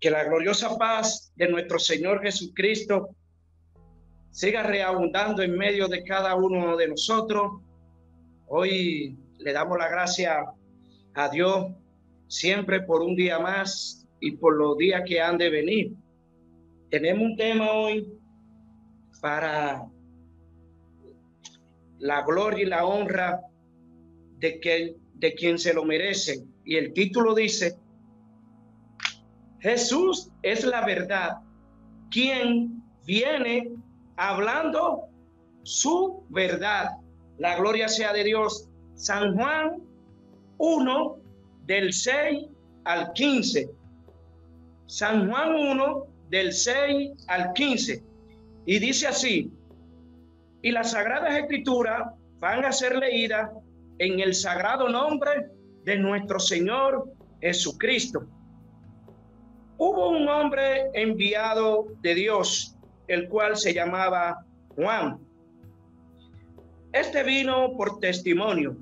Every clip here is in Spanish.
Que la gloriosa paz de nuestro Señor Jesucristo siga reabundando en medio de cada uno de nosotros. Hoy le damos la gracia a Dios siempre por un día más y por los días que han de venir. Tenemos un tema hoy para la gloria y la honra de quien se lo merece. Y el título dice: Jesús es la verdad, quien viene hablando su verdad. La gloria sea de Dios. San Juan 1, del 6 al 15. San Juan 1, del 6 al 15. Y dice así: y las Sagradas Escrituras van a ser leídas en el sagrado nombre de nuestro Señor Jesucristo. Hubo un hombre enviado de Dios, el cual se llamaba Juan. Este vino por testimonio,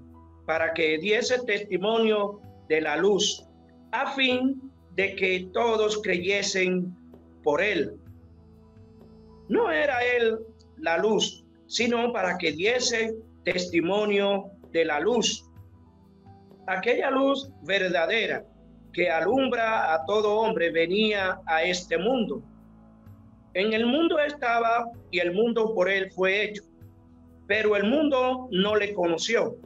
para que diese testimonio de la luz, a fin de que todos creyesen por él. No era él la luz, sino para que diese testimonio de la luz. Aquella luz verdadera que alumbra a todo hombre venía a este mundo. En el mundo estaba y el mundo por él fue hecho, pero el mundo no le conoció.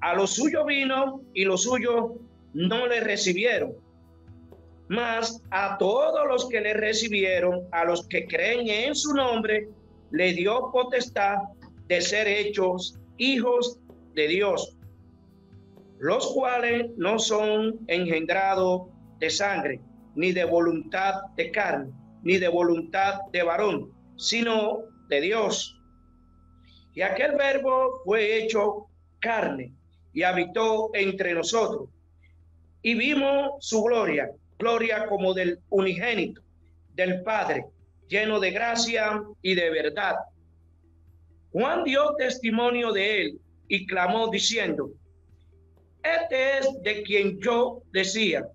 A lo suyo vino y los suyos no le recibieron. Mas a todos los que le recibieron, a los que creen en su nombre, le dio potestad de ser hechos hijos de Dios, los cuales no son engendrados de sangre, ni de voluntad de carne, ni de voluntad de varón, sino de Dios. Y aquel verbo fue hecho carne y habitó entre nosotros. Y vimos su gloria, gloria como del unigénito del Padre, lleno de gracia y de verdad. Juan dio testimonio de él y clamó diciendo: este es de quien yo decía,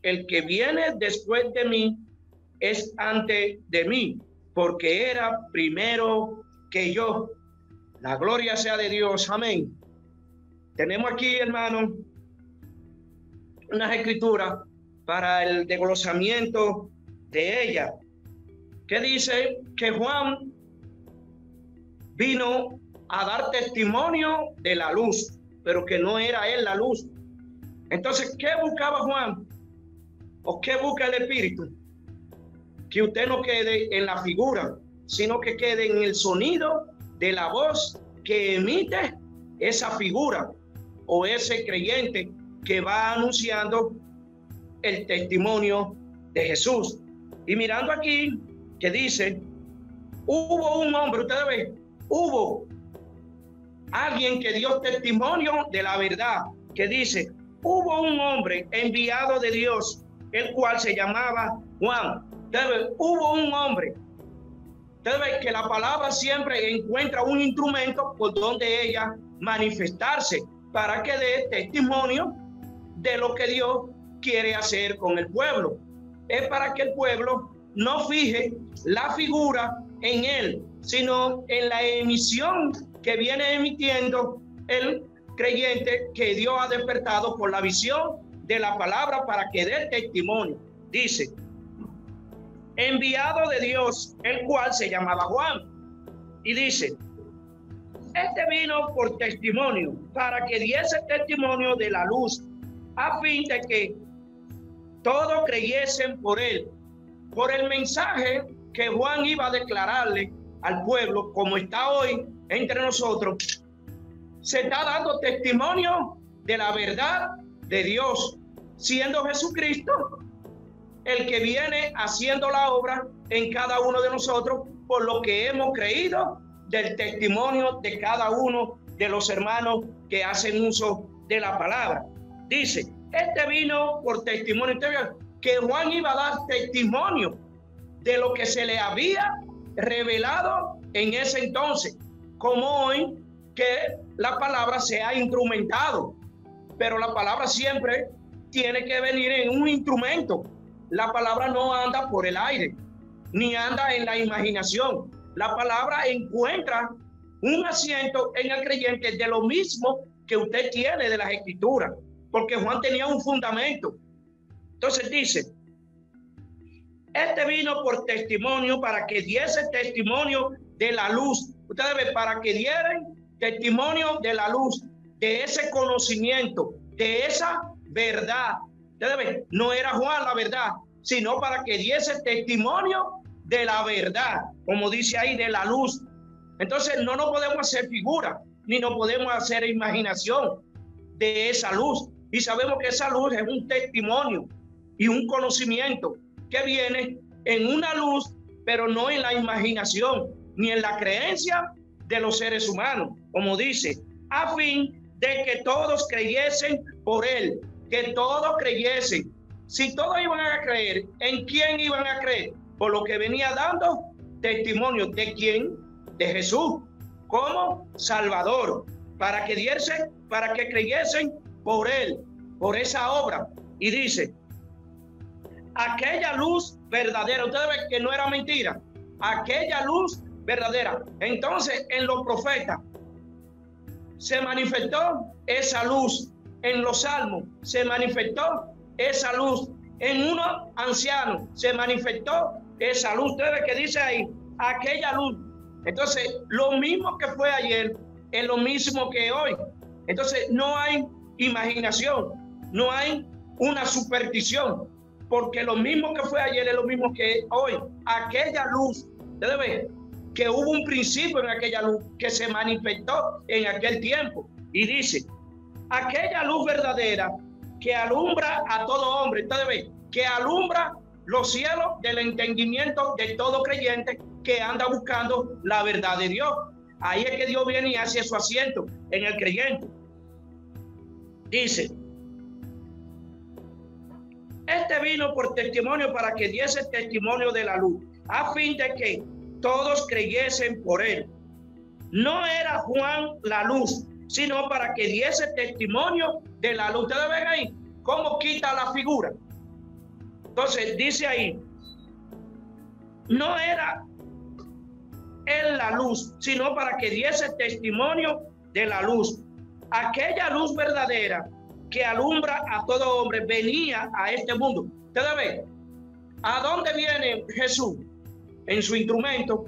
el que viene después de mí es antes de mí, porque era primero que yo. La gloria sea de Dios. Amén. Tenemos aquí, hermanos, unas escrituras para el desglosamiento de ella, que dice que Juan vino a dar testimonio de la luz, pero que no era él la luz. Entonces, ¿qué buscaba Juan? ¿O qué busca el Espíritu? Que usted no quede en la figura, sino que quede en el sonido de la voz que emite esa figura o ese creyente que va anunciando el testimonio de Jesús. Y mirando aquí, que dice, hubo un hombre, ustedes ven, hubo alguien que dio testimonio de la verdad, que dice, hubo un hombre enviado de Dios, el cual se llamaba Juan. Ustedes ven, hubo un hombre. Ustedes ven que la palabra siempre encuentra un instrumento por donde ella manifestarse, para que dé testimonio de lo que Dios quiere hacer con el pueblo. Es para que el pueblo no fije la figura en él, sino en la emisión que viene emitiendo el creyente que Dios ha despertado por la visión de la palabra para que dé testimonio. Dice, enviado de Dios, el cual se llamaba Juan. Y dice, este vino por testimonio, para que diese testimonio de la luz, a fin de que todos creyesen por él, por el mensaje que Juan iba a declararle al pueblo, como está hoy entre nosotros. Se está dando testimonio de la verdad de Dios, siendo Jesucristo el que viene haciendo la obra en cada uno de nosotros, por lo que hemos creído del testimonio de cada uno de los hermanos que hacen uso de la palabra. Dice, este vino por testimonio. Que Juan iba a dar testimonio de lo que se le había revelado en ese entonces, como hoy que la palabra se ha instrumentado, pero la palabra siempre tiene que venir en un instrumento, la palabra no anda por el aire, ni anda en la imaginación. La palabra encuentra un asiento en el creyente de lo mismo que usted tiene de las Escrituras, porque Juan tenía un fundamento. Entonces dice, este vino por testimonio para que diese testimonio de la luz. Ustedes ven, para que dieran testimonio de la luz, de ese conocimiento, de esa verdad. Ustedes ven, no era Juan la verdad, sino para que diese testimonio de la verdad, como dice ahí, de la luz. Entonces no nos podemos hacer figura, ni nos podemos hacer imaginación de esa luz. Y sabemos que esa luz es un testimonio y un conocimiento que viene en una luz, pero no en la imaginación, ni en la creencia de los seres humanos, como dice, a fin de que todos creyesen por él, que todos creyesen. Si todos iban a creer, ¿en quién iban a creer? Por lo que venía dando testimonio. ¿De quién? De Jesús, como Salvador, para que creyesen por él, por esa obra. Y dice, aquella luz verdadera, ustedes ven que no era mentira, aquella luz verdadera. Entonces, en los profetas se manifestó esa luz, en los salmos se manifestó esa luz, en unos ancianos se manifestó esa luz. Ustedes ven que dice ahí, aquella luz. Entonces, lo mismo que fue ayer es lo mismo que hoy. Entonces, no hay imaginación, no hay una superstición, porque lo mismo que fue ayer es lo mismo que hoy. Aquella luz, ustedes ven que hubo un principio en aquella luz que se manifestó en aquel tiempo. Y dice, aquella luz verdadera que alumbra a todo hombre. Ustedes ven que alumbra los cielos del entendimiento de todo creyente que anda buscando la verdad de Dios. Ahí es que Dios viene y hace su asiento en el creyente. Dice, este vino por testimonio para que diese testimonio de la luz, a fin de que todos creyesen por él. No era Juan la luz, sino para que diese testimonio de la luz. Ustedes ven ahí cómo quita la figura. Entonces dice ahí, no era él la luz, sino para que diese testimonio de la luz. Aquella luz verdadera que alumbra a todo hombre venía a este mundo. Ustedes ven, ¿a dónde viene Jesús? En su instrumento.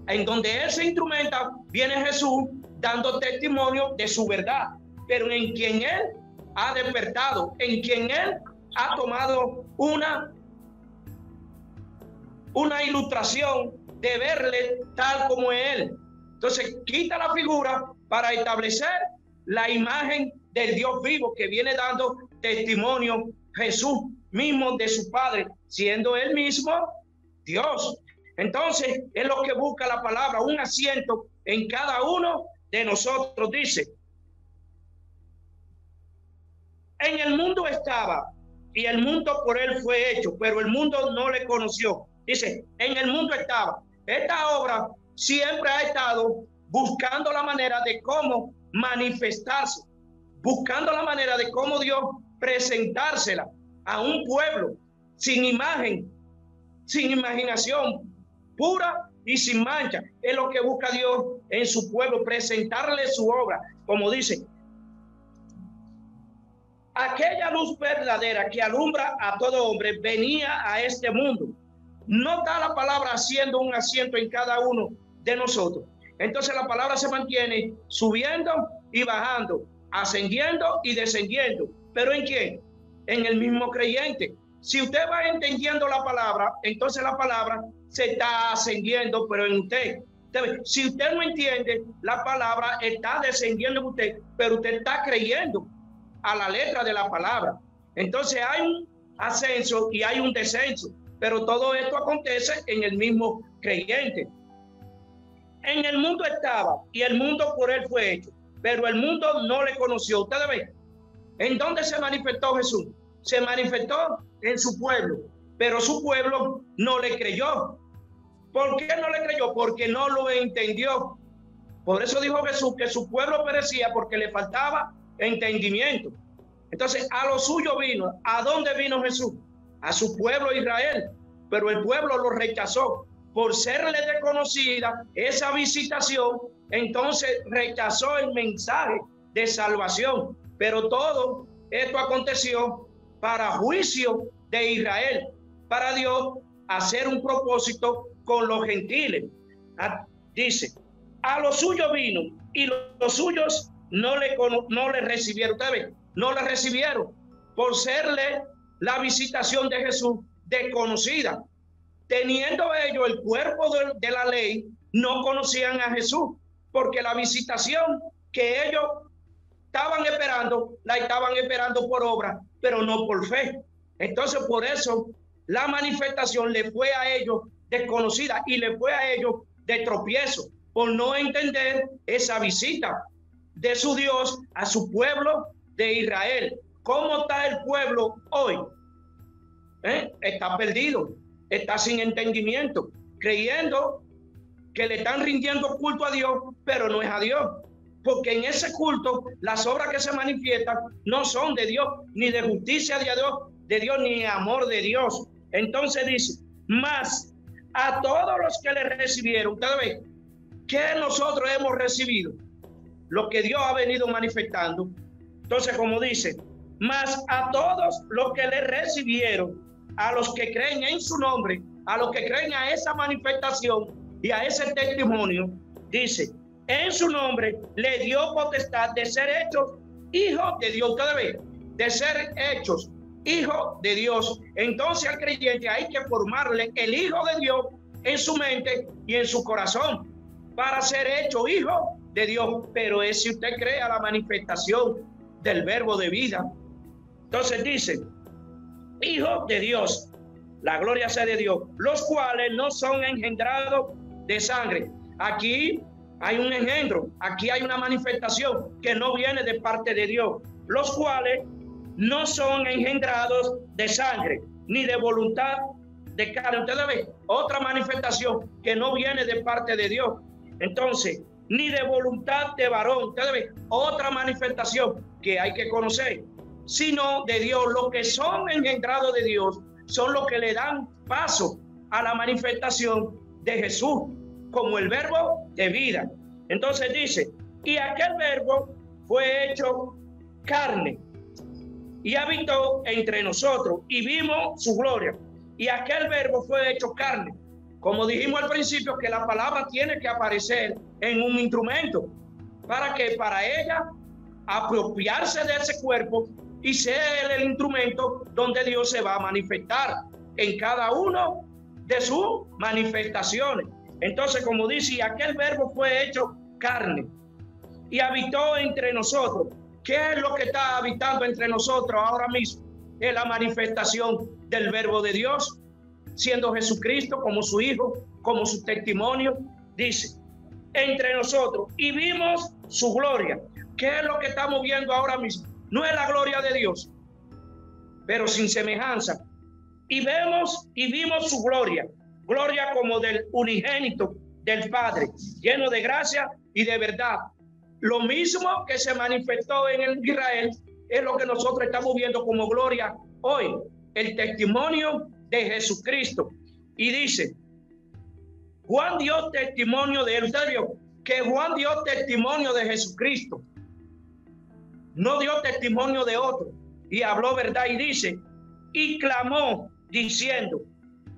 En donde él se instrumenta, viene Jesús dando testimonio de su verdad, pero en quien él ha despertado, en quien él ha tomado una ilustración de verle tal como es él. Entonces quita la figura para establecer la imagen del Dios vivo que viene dando testimonio Jesús mismo de su Padre, siendo él mismo Dios. Entonces es lo que busca la palabra, un asiento en cada uno de nosotros. Dice, en el mundo estaba y el mundo por él fue hecho, pero el mundo no le conoció. Dice, en el mundo estaba. Esta obra siempre ha estado buscando la manera de cómo manifestarse, buscando la manera de cómo Dios presentársela a un pueblo sin imagen, sin imaginación, pura y sin mancha. Es lo que busca Dios en su pueblo, presentarle su obra, como dice, aquella luz verdadera que alumbra a todo hombre venía a este mundo. No está la palabra haciendo un asiento en cada uno de nosotros. Entonces la palabra se mantiene subiendo y bajando, ascendiendo y descendiendo. ¿Pero en quién? En el mismo creyente. Si usted va entendiendo la palabra, entonces la palabra se está ascendiendo, pero en usted. Si usted no entiende, la palabra está descendiendo en usted, pero usted está creyendo a la letra de la palabra. Entonces hay un ascenso y hay un descenso, pero todo esto acontece en el mismo creyente. En el mundo estaba y el mundo por él fue hecho, pero el mundo no le conoció. Ustedes ven, ¿en dónde se manifestó Jesús? Se manifestó en su pueblo, pero su pueblo no le creyó. ¿Por qué no le creyó? Porque no lo entendió. Por eso dijo Jesús que su pueblo perecía porque le faltaba entendimiento. Entonces a lo suyo vino. ¿A dónde vino Jesús? a su pueblo Israel, pero el pueblo lo rechazó. Por serle desconocida esa visitación, entonces rechazó el mensaje de salvación. Pero todo esto aconteció para juicio de Israel, para Dios hacer un propósito con los gentiles. Dice, a los suyos vino y los suyos no le recibieron. Ustedes ven, no le recibieron por serle la visitación de Jesús desconocida. Teniendo ellos el cuerpo de la ley, no conocían a Jesús, porque la visitación que ellos la estaban esperando por obra, pero no por fe. Entonces, por eso, la manifestación le fue a ellos desconocida y le fue a ellos de tropiezo, por no entender esa visita de su Dios a su pueblo de Israel. ¿Cómo está el pueblo hoy? Está perdido, está sin entendimiento, creyendo que le están rindiendo culto a Dios, pero no es a Dios. Porque en ese culto las obras que se manifiestan no son de Dios, ni de justicia de Dios, ni amor de Dios. Entonces dice, más a todos los que le recibieron, ustedes ven, que nosotros hemos recibido, lo que Dios ha venido manifestando. Entonces, como dice, más a todos los que le recibieron, a los que creen en su nombre, a los que creen a esa manifestación y a ese testimonio, dice, en su nombre le dio potestad de ser hechos hijos de Dios. Ustedes ven, de ser hechos hijos de Dios. Entonces al creyente hay que formarle el hijo de Dios en su mente y en su corazón para ser hecho hijo de Dios. Pero es si usted crea la manifestación del verbo de vida. Entonces dice, hijos de Dios, la gloria sea de Dios, los cuales no son engendrados de sangre. Aquí hay un engendro, aquí hay una manifestación que no viene de parte de Dios, los cuales no son engendrados de sangre, ni de voluntad de carne. Ustedes ven, otra manifestación que no viene de parte de Dios. Entonces, ni de voluntad de varón. Ustedes ven, otra manifestación que hay que conocer, sino de Dios. Los que son engendrados de Dios son los que le dan paso a la manifestación de Jesús como el verbo de vida. Entonces dice, y aquel verbo fue hecho carne y habitó entre nosotros y vimos su gloria. Y aquel verbo fue hecho carne. Como dijimos al principio, que la palabra tiene que aparecer en un instrumento para que para ella apropiarse de ese cuerpo y ser el instrumento donde Dios se va a manifestar en cada uno de sus manifestaciones. Entonces, como dice, aquel verbo fue hecho carne y habitó entre nosotros. ¿Qué es lo que está habitando entre nosotros ahora mismo? Es la manifestación del verbo de Dios, siendo Jesucristo como su Hijo, como su testimonio. Dice, entre nosotros, y vimos su gloria. ¿Qué es lo que estamos viendo ahora mismo? No es la gloria de Dios, pero sin semejanza. Y vimos su gloria, gloria como del unigénito del Padre, lleno de gracia y de verdad. Lo mismo que se manifestó en el Israel es lo que nosotros estamos viendo como gloria hoy, el testimonio de Jesucristo. Y dice, Juan dio testimonio de él. Usted vio que Juan dio testimonio de Jesucristo, no dio testimonio de otro, y habló verdad. Y dice, y clamó diciendo,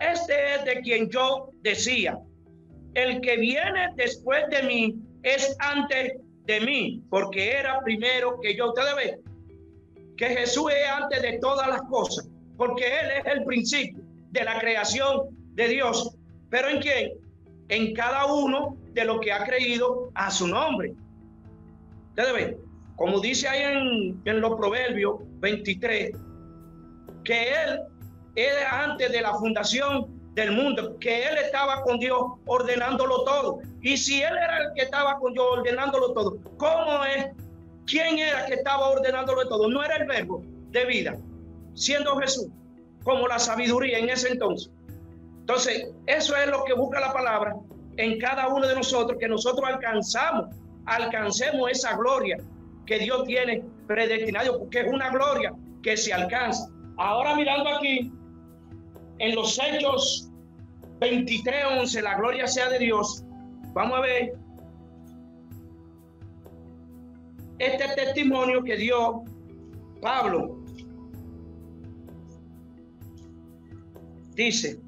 este es de quien yo decía, el que viene después de mí es antes de mí, porque era primero que yo. Ustedes ven que Jesús es antes de todas las cosas, porque Él es el principio de la creación de Dios. ¿Pero en quién? En cada uno de los que ha creído a su nombre. Ustedes ven, como dice ahí en los Proverbios 23, que Él era antes de la fundación del mundo, que Él estaba con Dios ordenándolo todo. Y si Él era el que estaba con Dios ordenándolo todo, ¿cómo es? ¿Quién era que estaba ordenándolo todo? No era el verbo de vida, siendo Jesús como la sabiduría en ese entonces. Entonces, eso es lo que busca la palabra en cada uno de nosotros, que nosotros alcancemos esa gloria que Dios tiene predestinado, porque es una gloria que se alcanza. Ahora mirando aquí, en los Hechos 23:11, la gloria sea de Dios. Vamos a ver este testimonio que dio Pablo. Dice,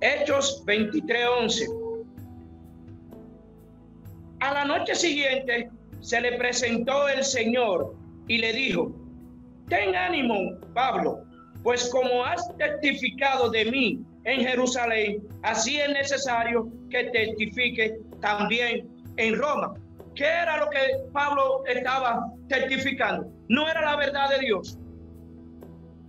Hechos 23:11. A la noche siguiente se le presentó el Señor y le dijo: ten ánimo, Pablo, pues como has testificado de mí en Jerusalén, así es necesario que testifique también en Roma. ¿Qué era lo que Pablo estaba testificando? No era la verdad de Dios.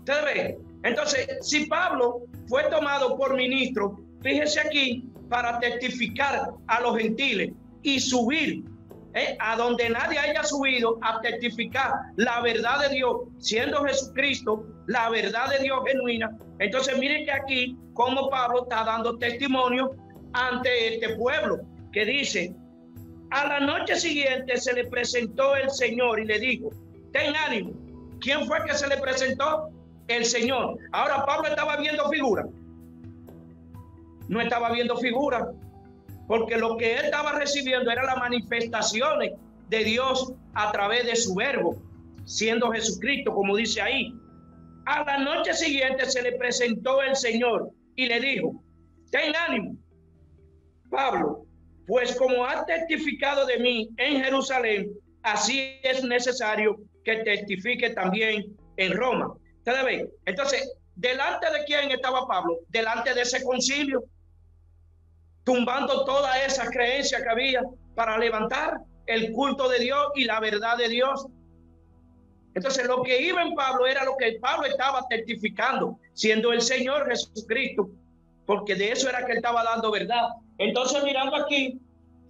¿Ustedes ven? Entonces, si Pablo fue tomado por ministro, fíjese aquí, para testificar a los gentiles y subir a donde nadie haya subido a testificar la verdad de Dios, siendo Jesucristo la verdad de Dios genuina. Entonces miren que aquí como Pablo está dando testimonio ante este pueblo, que dice: a la noche siguiente se le presentó el Señor y le dijo: ten ánimo. ¿Quién fue que se le presentó? El Señor. Ahora Pablo estaba viendo figura. No estaba viendo figura, porque lo que él estaba recibiendo era las manifestaciones de Dios a través de su verbo, siendo Jesucristo, como dice ahí. A la noche siguiente se le presentó el Señor y le dijo: ten ánimo, Pablo, pues como has testificado de mí en Jerusalén, así es necesario que testifique también en Roma. ¿Ustedes ven? Entonces, ¿delante de quién estaba Pablo? Delante de ese concilio, tumbando todas esas creencias que había para levantar el culto de Dios y la verdad de Dios. Entonces, lo que iba en Pablo era lo que Pablo estaba testificando, siendo el Señor Jesucristo, porque de eso era que él estaba dando verdad. Entonces, mirando aquí,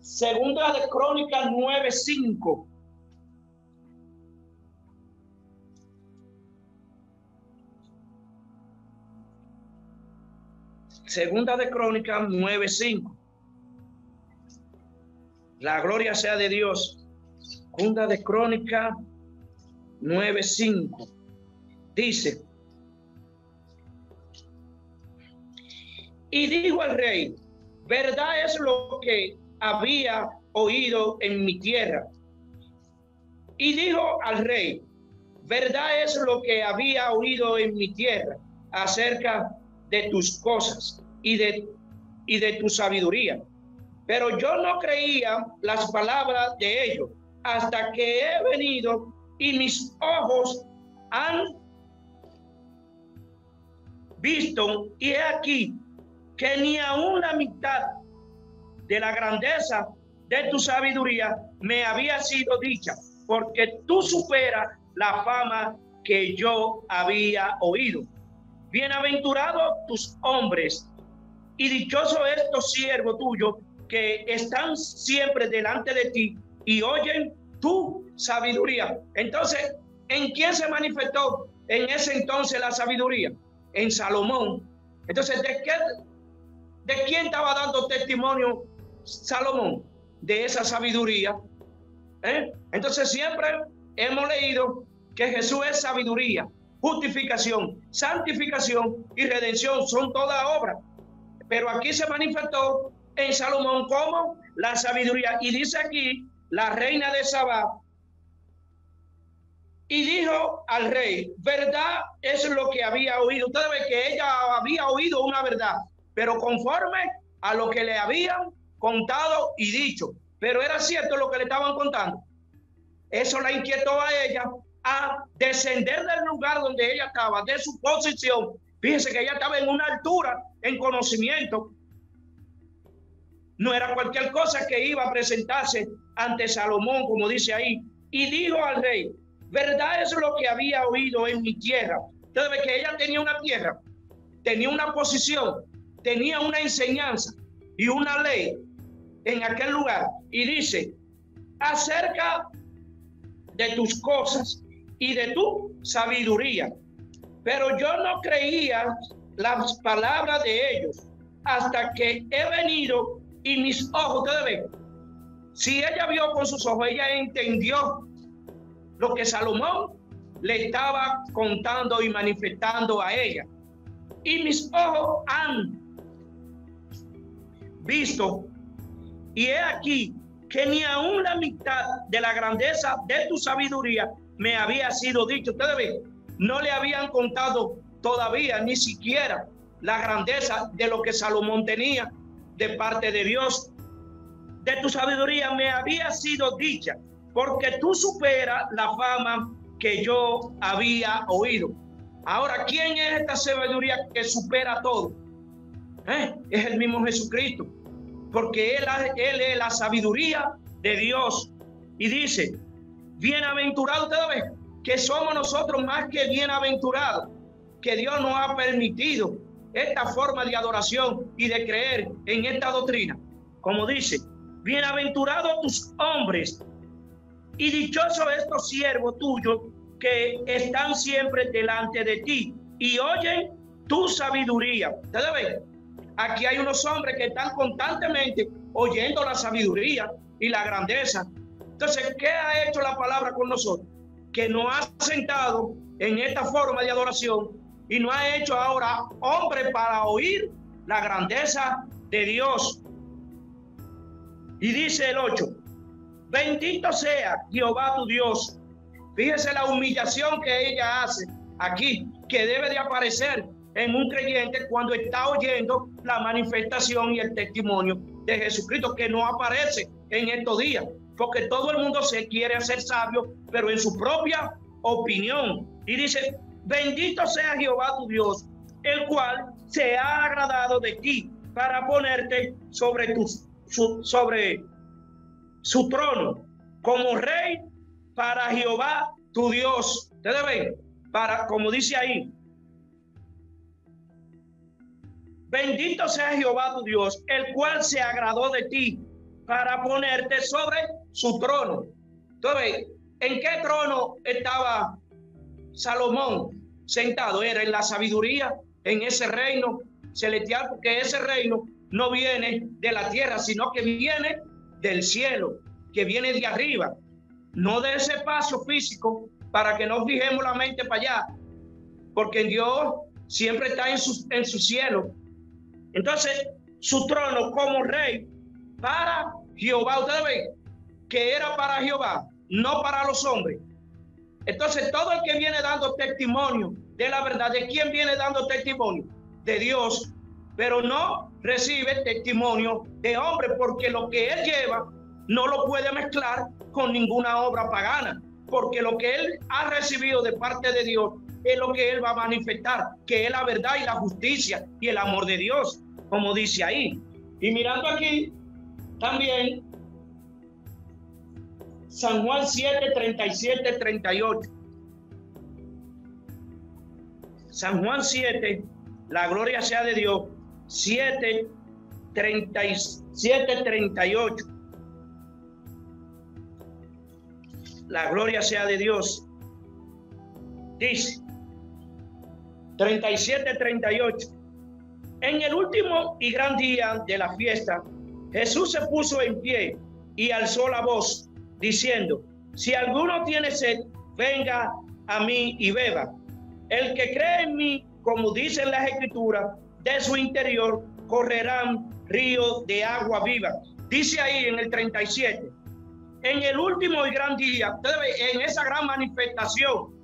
Segunda de Crónicas 9:5. Segunda de Crónicas 9:5. La gloria sea de Dios. Segunda de Crónicas 9:5. Dice: y dijo al rey: verdad es lo que había oído en mi tierra. Y dijo al rey: verdad es lo que había oído en mi tierra acerca de tus cosas y de tu sabiduría. Pero yo no creía las palabras de ellos hasta que he venido y mis ojos han visto, y he aquí que ni aun la mitad de la grandeza de tu sabiduría me había sido dicha, porque tú superas la fama que yo había oído. Bienaventurados tus hombres y dichosos estos siervos tuyos que están siempre delante de ti y oyen tu sabiduría. Entonces, ¿en quién se manifestó en ese entonces la sabiduría? En Salomón. Entonces, ¿de quién estaba dando testimonio Salomón? De esa sabiduría. Entonces, siempre hemos leído que Jesús es sabiduría, justificación, santificación y redención, son toda obra. Pero aquí se manifestó en Salomón como la sabiduría. Y dice aquí la reina de Sabá: y dijo al rey: verdad es lo que había oído. Ustedes ven que ella había oído una verdad, pero conforme a lo que le habían contado y dicho. Pero era cierto lo que le estaban contando. Eso la inquietó a ella a descender del lugar donde ella estaba, de su posición. Fíjense que ella estaba en una altura, en conocimiento. No era cualquier cosa que iba a presentarse ante Salomón, como dice ahí. Y dijo al rey: verdad es lo que había oído en mi tierra. Entonces ve que ella tenía una tierra, tenía una posición, tenía una enseñanza y una ley en aquel lugar. Y dice: acerca de tus cosas y de tu sabiduría. Pero yo no creía las palabras de ellos hasta que he venido y mis ojos, ustedes ven, si ella vio con sus ojos, ella entendió lo que Salomón le estaba contando y manifestando a ella. y mis ojos han visto, y he aquí que ni aún la mitad de la grandeza de tu sabiduría me había sido dicho. Ustedes ven, no le habían contado todavía ni siquiera la grandeza de lo que Salomón tenía de parte de Dios. De tu sabiduría me había sido dicha, porque tú superas la fama que yo había oído. Ahora, ¿quién es esta sabiduría que supera todo? Es el mismo Jesucristo, porque él es la sabiduría de Dios. Y dice, bienaventurado, ustedes ven que somos nosotros más que bienaventurados, que Dios nos ha permitido esta forma de adoración y de creer en esta doctrina. Como dice, bienaventurados tus hombres y dichosos estos siervos tuyos que están siempre delante de ti y oyen tu sabiduría. Ustedes ven, aquí hay unos hombres que están constantemente oyendo la sabiduría y la grandeza. Entonces, ¿qué ha hecho la palabra con nosotros? Que nos ha sentado en esta forma de adoración y nos ha hecho ahora hombres para oír la grandeza de Dios. Y dice el 8, bendito sea Jehová tu Dios. Fíjese la humillación que ella hace aquí, que debe de aparecer en un creyente cuando está oyendo la manifestación y el testimonio de Jesucristo, que no aparece en estos días, porque todo el mundo se quiere hacer sabio, pero en su propia opinión. Y dice, bendito sea Jehová tu Dios, el cual se ha agradado de ti para ponerte sobre su trono como rey para Jehová tu Dios. Ustedes ven, para, como dice ahí, bendito sea Jehová tu Dios, el cual se agradó de ti para ponerte sobre su trono. Entonces, ¿en qué trono estaba Salomón sentado? Era en la sabiduría, en ese reino celestial, porque ese reino no viene de la tierra, sino que viene del cielo, que viene de arriba, no de ese paso físico, para que no fijemos la mente para allá, porque Dios siempre está en su cielo. Entonces, su trono como rey para Jehová. Ustedes ven que era para Jehová, no para los hombres. Entonces, todo el que viene dando testimonio de la verdad, ¿de quién viene dando testimonio? De Dios, pero no recibe testimonio de hombre, porque lo que él lleva no lo puede mezclar con ninguna obra pagana, porque lo que él ha recibido de parte de Dios es lo que él va a manifestar, que es la verdad y la justicia y el amor de Dios, como dice ahí. Y mirando aquí también San Juan 7, 37, 38. San Juan 7, la gloria sea de Dios, 7, 37, 38. La gloria sea de Dios. Dice 37, 38. En el último y gran día de la fiesta, Jesús se puso en pie y alzó la voz, diciendo, si alguno tiene sed, venga a mí y beba. El que cree en mí, como dicen las escrituras, de su interior correrán ríos de agua viva. Dice ahí en el 37, en el último y gran día, en esa gran manifestación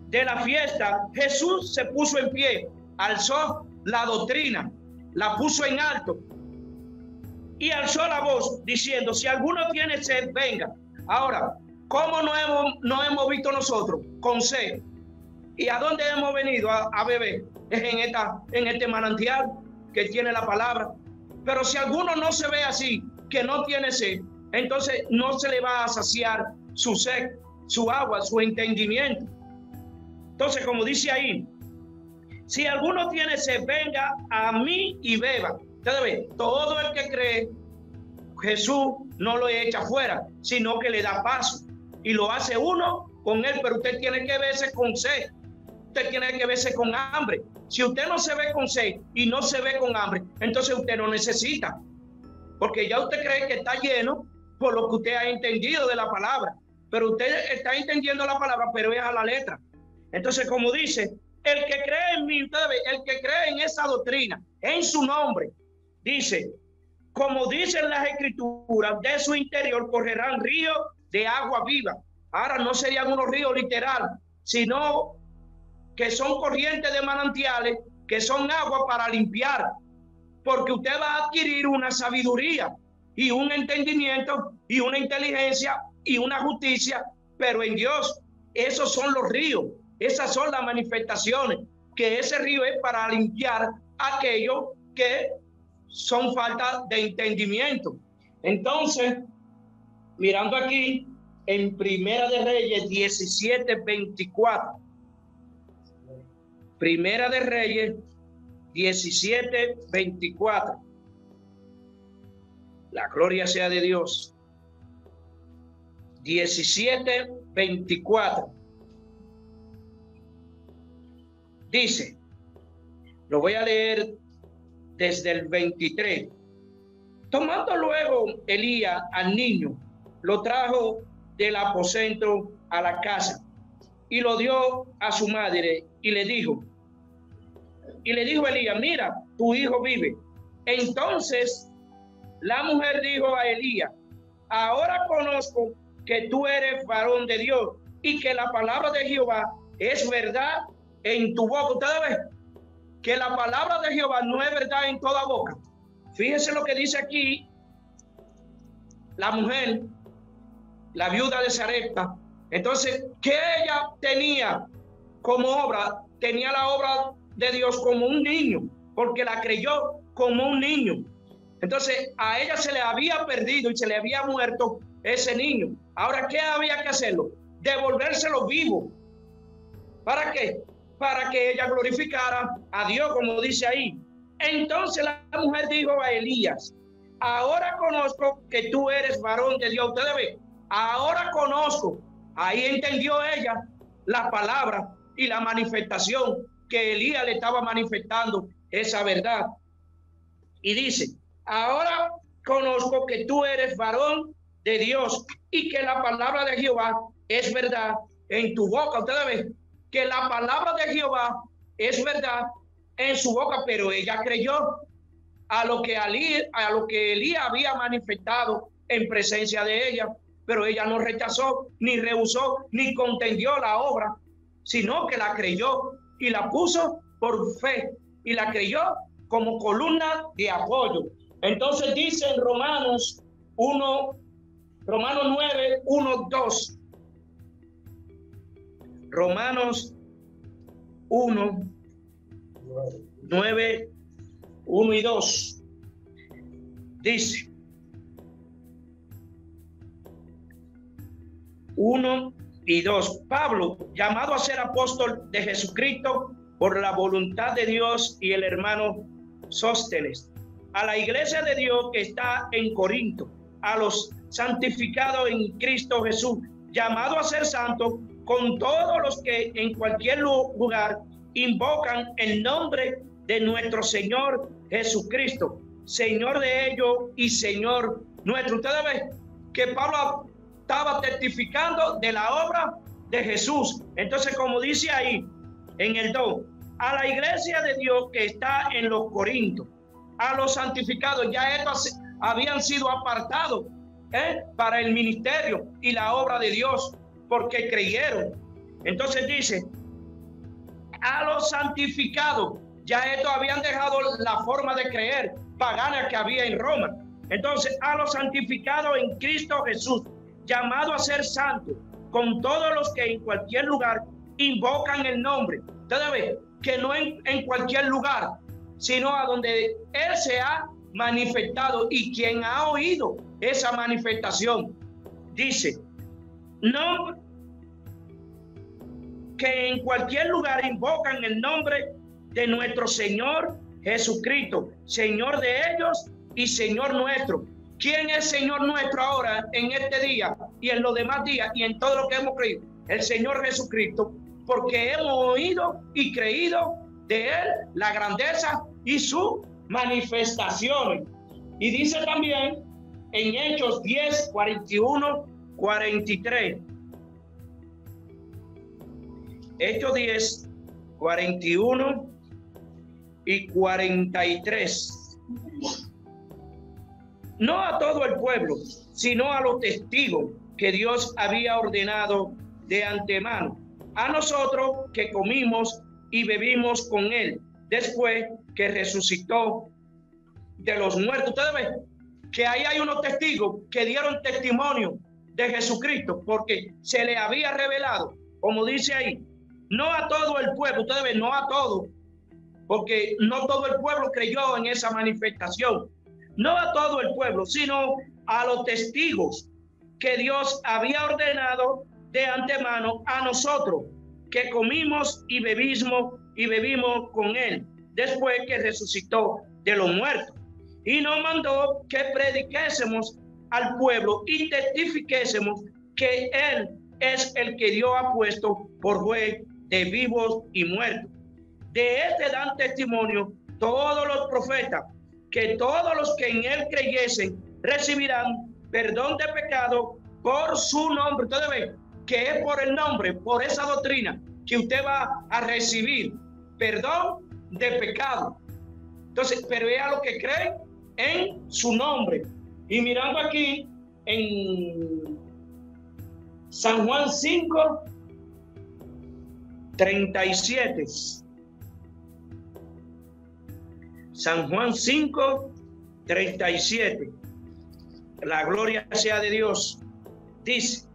de la fiesta, Jesús se puso en pie, alzó la doctrina, la puso en alto y alzó la voz diciendo, si alguno tiene sed, venga. Ahora, ¿cómo no hemos visto nosotros? Con sed. ¿Y a dónde hemos venido a beber? Es en este manantial que tiene la palabra. Pero si alguno no se ve así, que no tiene sed, entonces no se le va a saciar su sed, su agua, su entendimiento. Entonces, como dice ahí, si alguno tiene sed, venga a mí y beba. Ustedes ven, todo el que cree, Jesús no lo echa fuera, sino que le da paso y lo hace uno con él. Pero usted tiene que verse con sed, usted tiene que verse con hambre. Si usted no se ve con sed y no se ve con hambre, entonces usted no necesita, porque ya usted cree que está lleno por lo que usted ha entendido de la palabra. Pero usted está entendiendo la palabra, pero es a la letra. Entonces, como dice El que cree en mí, ustedes ven, el que cree en esa doctrina, en su nombre, dice, como dicen las escrituras, de su interior correrán ríos de agua viva. Ahora no serían unos ríos literal, sino que son corrientes de manantiales, que son agua para limpiar, porque usted va a adquirir una sabiduría y un entendimiento y una inteligencia y una justicia, pero en Dios. Esos son los ríos, esas son las manifestaciones, que ese río es para limpiar aquello que son falta de entendimiento. Entonces, mirando aquí en Primera de Reyes 17:24, Primera de Reyes 17:24. La gloria sea de Dios. 17:24. Dice, lo voy a leer desde el 23. Tomando luego Elías al niño, lo trajo del aposento a la casa y lo dio a su madre y le dijo Elías, mira, tu hijo vive. Entonces la mujer dijo a Elías, ahora conozco que tú eres varón de Dios y que la palabra de Jehová es verdad en tu boca. Ustedes ven que la palabra de Jehová no es verdad en toda boca. Fíjense lo que dice aquí la mujer, la viuda de Sarepta. Entonces, ¿qué ella tenía como obra? Tenía la obra de Dios como un niño, porque la creyó como un niño. Entonces, a ella se le había perdido y se le había muerto ese niño. Ahora, ¿qué había que hacerlo? Devolvérselo vivo. ¿Para qué? Para que ella glorificara a Dios, como dice ahí. Entonces la mujer dijo a Elías, ahora conozco que tú eres varón de Dios. Ustedes ven, ahora conozco. Ahí entendió ella la palabra y la manifestación que Elías le estaba manifestando, esa verdad. Y dice, ahora conozco que tú eres varón de Dios y que la palabra de Jehová es verdad en tu boca. Ustedes ven que la palabra de Jehová es verdad en su boca, pero ella creyó a lo que Elías había manifestado en presencia de ella, pero ella no rechazó, ni rehusó, ni contendió la obra, sino que la creyó y la puso por fe y la creyó como columna de apoyo. Entonces dice en Romanos 9, 1, 2. Romanos 1, 9, 1 y 2. Dice 1 y 2. Pablo, llamado a ser apóstol de Jesucristo por la voluntad de Dios, y el hermano Sóstenes, a la iglesia de Dios que está en Corinto, a los santificados en Cristo Jesús, llamado a ser santos, con todos los que en cualquier lugar invocan el nombre de nuestro Señor Jesucristo, Señor de ellos y Señor nuestro. Ustedes ven que Pablo estaba testificando de la obra de Jesús. Entonces, como dice ahí en el 2, a la iglesia de Dios que está en los Corintios, a los santificados, ya estos habían sido apartados para el ministerio y la obra de Dios, porque creyeron. Entonces dice, a los santificados, ya estos habían dejado la forma de creer pagana que había en Roma. Entonces, a los santificados en Cristo Jesús, llamado a ser santos, con todos los que en cualquier lugar invocan el nombre. Ustedes ven que no en cualquier lugar, sino a donde Él se ha manifestado y quien ha oído esa manifestación. Dice, no, que en cualquier lugar invocan el nombre de nuestro Señor Jesucristo, Señor de ellos y Señor nuestro. ¿Quién es Señor nuestro ahora en este día y en los demás días y en todo lo que hemos creído? El Señor Jesucristo, porque hemos oído y creído de Él la grandeza y sus manifestaciones. Y dice también en Hechos 10, 41, 43. Hechos 10, 41 y 43. No a todo el pueblo, sino a los testigos que Dios había ordenado de antemano, a nosotros que comimos y bebimos con él después que resucitó de los muertos. Ustedes ven que ahí hay unos testigos que dieron testimonio de Jesucristo porque se le había revelado, como dice ahí, no a todo el pueblo. Ustedes ven, no a todo, porque no todo el pueblo creyó en esa manifestación. No a todo el pueblo, sino a los testigos que Dios había ordenado de antemano, a nosotros que comimos y bebimos con él después que resucitó de los muertos, y nos mandó que prediquésemos al pueblo y testifiquésemos que él es el que Dios ha puesto por juez de vivos y muertos. De este dan testimonio todos los profetas, que todos los que en él creyesen recibirán perdón de pecado por su nombre. Ustedes ven que es por el nombre, por esa doctrina, que usted va a recibir perdón de pecado. Entonces, pero vea lo que creen en su nombre. Y mirando aquí en San Juan 5, 37. San Juan 5, 37. La gloria sea de Dios. Dice: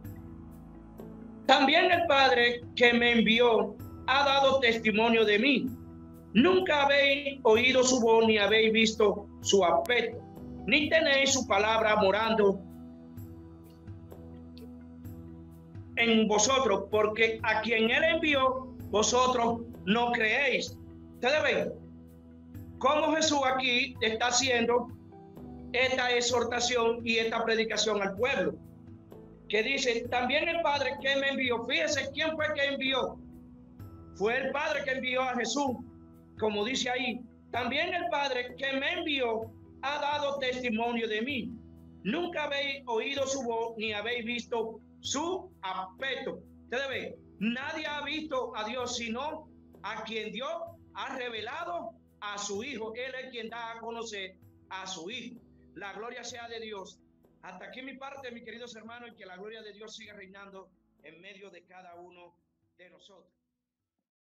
también el Padre que me envió ha dado testimonio de mí. Nunca habéis oído su voz, ni habéis visto su aspecto, ni tenéis su palabra morando en vosotros, porque a quien él envió, vosotros no creéis. Ustedes ven cómo Jesús aquí está haciendo esta exhortación y esta predicación al pueblo, que dice: también el Padre que me envió. Fíjense quién fue que envió. Fue el Padre que envió a Jesús, como dice ahí. También el Padre que me envió ha dado testimonio de mí. Nunca habéis oído su voz, ni habéis visto su aspecto. Ustedes ven, nadie ha visto a Dios sino a quien Dios ha revelado a su Hijo. Él es quien da a conocer a su Hijo. La gloria sea de Dios. Hasta aquí mi parte, mis queridos hermanos, y que la gloria de Dios siga reinando en medio de cada uno de nosotros.